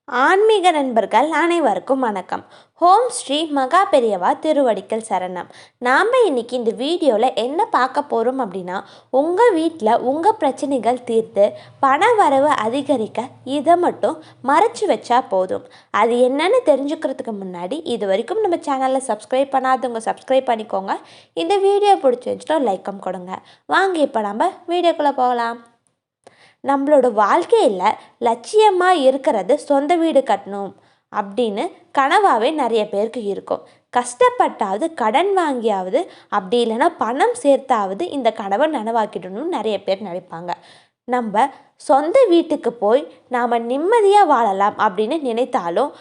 ஆன்மீக நண்பர்கள் அனைவருக்கும் வணக்கம். ஹோம் ஸ்ரீ மகா பெரியவா திருவடிகள் சரணம். நாம் இன்னைக்கு இந்த வீடியோவில் என்ன பார்க்க போகிறோம் அப்படின்னா, உங்கள் வீட்டில் உங்கள் பிரச்சனைகள் தீர்த்து பண வரவு அதிகரிக்க இதை மட்டும் மறைச்சி வச்சா போதும். அது என்னன்னு தெரிஞ்சுக்கிறதுக்கு முன்னாடி இது வரைக்கும் நம்ம சேனலில் சப்ஸ்கிரைப் பண்ணாதவங்க சப்ஸ்கிரைப் பண்ணிக்கோங்க. இந்த வீடியோ பிடிச்சிருந்துச்சுன்னா லைக்கம் கொடுங்க. வாங்க இப்போ நம்ம வீடியோக்குள்ளே போகலாம். நம்மளோட வாழ்க்கையில் லட்சியமாக இருக்கிறது சொந்த வீடு கட்டணும் அப்படின்னு கனவாகவே நிறைய பேருக்கு இருக்கும். கஷ்டப்பட்டாவது கடன் வாங்கியாவது அப்படி இல்லைன்னா பணம் சேர்த்தாவது இந்த கனவை நனவாக்கிடணும்னு நிறைய பேர் நினைப்பாங்க. நம்ம சொந்த வீட்டுக்கு போய் நாம் நிம்மதியாக வாழலாம் அப்படின்னு நினைத்தாலும்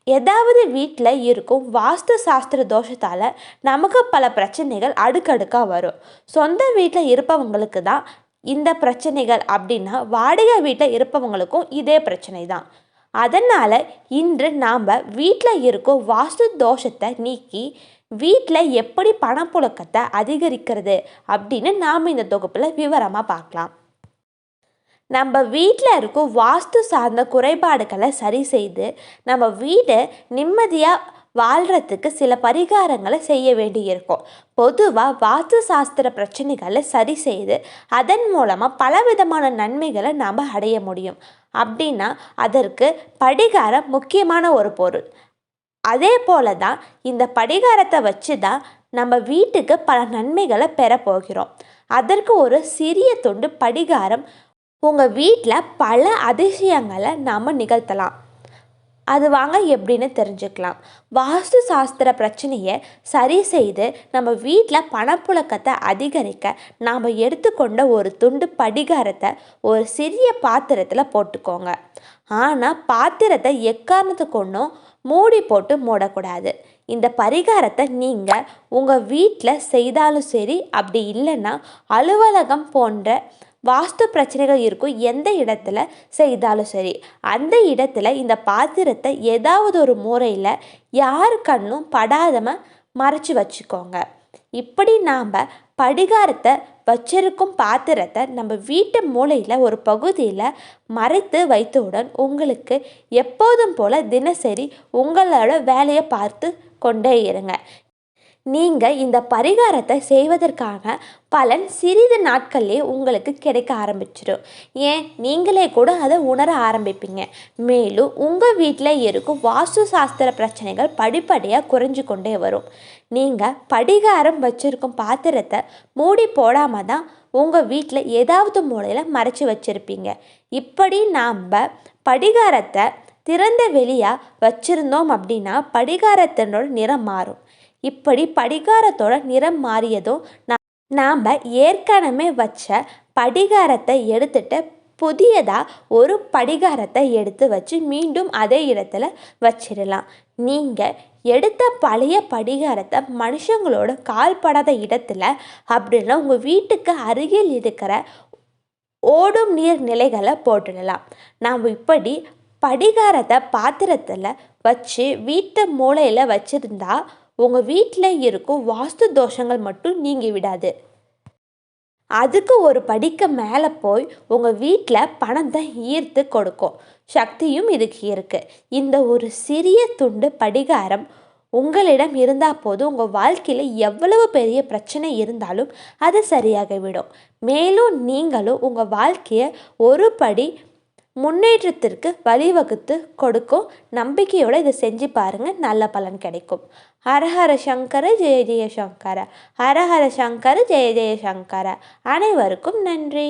ஏதாவது வீட்டில் இருக்கும் வாஸ்து சாஸ்திர தோஷத்தால் நமக்கு பல பிரச்சனைகள் அடுக்கடுக்காக வரும். சொந்த வீட்டில் இருப்பவங்களுக்கு தான் இந்த பிரச்சனைகள் அப்படின்னா வாடகை வீட்டில் இருப்பவங்களுக்கும் இதே பிரச்சனை தான். அதனால் இன்று நாம் வீட்டில் இருக்கும் வாஸ்து தோஷத்தை நீக்கி வீட்டில் எப்படி பணப்புழக்கத்தை அதிகரிக்கிறது அப்படின்னு நாம் இந்த தொகுப்பில் விவரமாக பார்க்கலாம். நம்ம வீட்டில் இருக்கும் வாஸ்து சார்ந்த குறைபாடுகளை சரி செய்து நம்ம வீடு நிம்மதியாக வாழ்கிறதுக்கு சில பரிகாரங்களை செய்ய வேண்டியிருக்கும். பொதுவாக வாஸ்து சாஸ்திர பிரச்சனைகளை சரி செய்து அதன் மூலமாக பலவிதமான நன்மைகளை நாம் அடைய முடியும். அப்படின்னா அதற்கு படிகாரம் முக்கியமான ஒரு பொருள். அதே போல தான் இந்த படிகாரத்தை வச்சு தான் நம்ம வீட்டுக்கு பல நன்மைகளை பெற போகிறோம். அதற்கு ஒரு சிறிய துண்டு படிகாரம் உங்கள் வீட்டில் பல அதிசயங்களை நாம் நிகழ்த்தலாம். அது வாங்க எப்படின்னு தெரிஞ்சுக்கலாம். வாஸ்து சாஸ்திர பிரச்சனையை சரி செய்து நம்ம வீட்டில் பணப்புழக்கத்தை அதிகரிக்க நாம் எடுத்துக்கொண்ட ஒரு துண்டு படிகாரத்தை ஒரு சிறிய பாத்திரத்தில் போட்டுக்கோங்க. ஆனால் பாத்திரத்தை எக்காரணத்தை கொண்டும் மூடி போட்டு மூடக்கூடாது. இந்த பரிகாரத்தை நீங்கள் உங்கள் வீட்டில் செய்தாலும் சரி, அப்படி இல்லைன்னா அலுவலகம் போன்ற வாஸ்து பிரச்சனைகள் இருக்கும் எந்த இடத்துல செய்தாலும் சரி, அந்த இடத்துல இந்த பாத்திரத்தை ஏதாவது ஒரு முறையில் யார் கண்ணும் படாதம மறைச்சி வச்சுக்கோங்க. இப்படி நாம் படிகாரத்தை வச்சிருக்கும் பாத்திரத்தை நம்ம வீட்டு மூலையில் ஒரு பகுதியில் மறைத்து வைத்தவுடன் உங்களுக்கு எப்போதும் போல் தினசரி உங்களோட வேலையை பார்த்து கொண்டே இருங்க. நீங்கள் இந்த பரிகாரத்தை செய்வதற்கான பலன் சிறிது நாட்கள்லேயே உங்களுக்கு கிடைக்க ஆரம்பிச்சிடும். ஏன் நீங்களே கூட அதை உணர ஆரம்பிப்பீங்க. மேலும் உங்கள் வீட்டில் இருக்கும் வாஸ்து சாஸ்திர பிரச்சனைகள் படிப்படியாக குறைஞ்சு கொண்டே வரும். நீங்கள் படிகாரம் வச்சுருக்கும் பாத்திரத்தை மூடி போடாமல் தான் உங்கள் வீட்டில் ஏதாவது மூலையில் மறைச்சி வச்சுருப்பீங்க. இப்படி நாம் படிகாரத்தை திறந்த வெளியாக வச்சுருந்தோம் அப்படின்னா படிகாரத்தினோட நிறம் மாறும். இப்படி படிகாரத்தோட நிறம் மாறியதும் நாம் ஏற்கனவே வச்ச படிகாரத்தை எடுத்துட்டு புதியதாக ஒரு படிகாரத்தை எடுத்து வச்சு மீண்டும் அதே இடத்துல வச்சிடலாம். நீங்கள் எடுத்த பழைய படிகாரத்தை மனுஷங்களோட கால்படாத இடத்துல அப்படின்னா உங்கள் வீட்டுக்கு அருகில் இருக்கிற ஓடும் நீர் நிலைகளை போட்டுடலாம். நாம் இப்படி படிகாரத்தை பாத்திரத்தில் வச்சு வீட்டு மூலையில் வச்சுருந்தா உங்கள் வீட்டில் இருக்கும் வாஸ்து தோஷங்கள் மட்டும் நீங்கி விடாது. அதுக்கு ஒரு படிக்கு மேலே போய் உங்கள் வீட்டில் பணத்தை ஈர்த்து கொடுக்கும் சக்தியும் இதுக்கு இருக்குது. இந்த ஒரு சிறிய துண்டு படிகாரம் உங்களிடம் இருந்தால் போதும் உங்கள் வாழ்க்கையில் எவ்வளவு பெரிய பிரச்சனை இருந்தாலும் அது சரியாகிவிடும். மேலும் நீங்களும் உங்கள் வாழ்க்கையை ஒரு படி முன்னேற்றத்திற்கு வழிவகுத்து கொடுக்கும் நம்பிக்கையோடு இதை செஞ்சு பாருங்கள், நல்ல பலன் கிடைக்கும். ஹரஹர சங்கர ஜெய ஜெய சங்கர, ஹரஹர சங்கர ஜெய ஜெய சங்கர. அனைவருக்கும் நன்றி.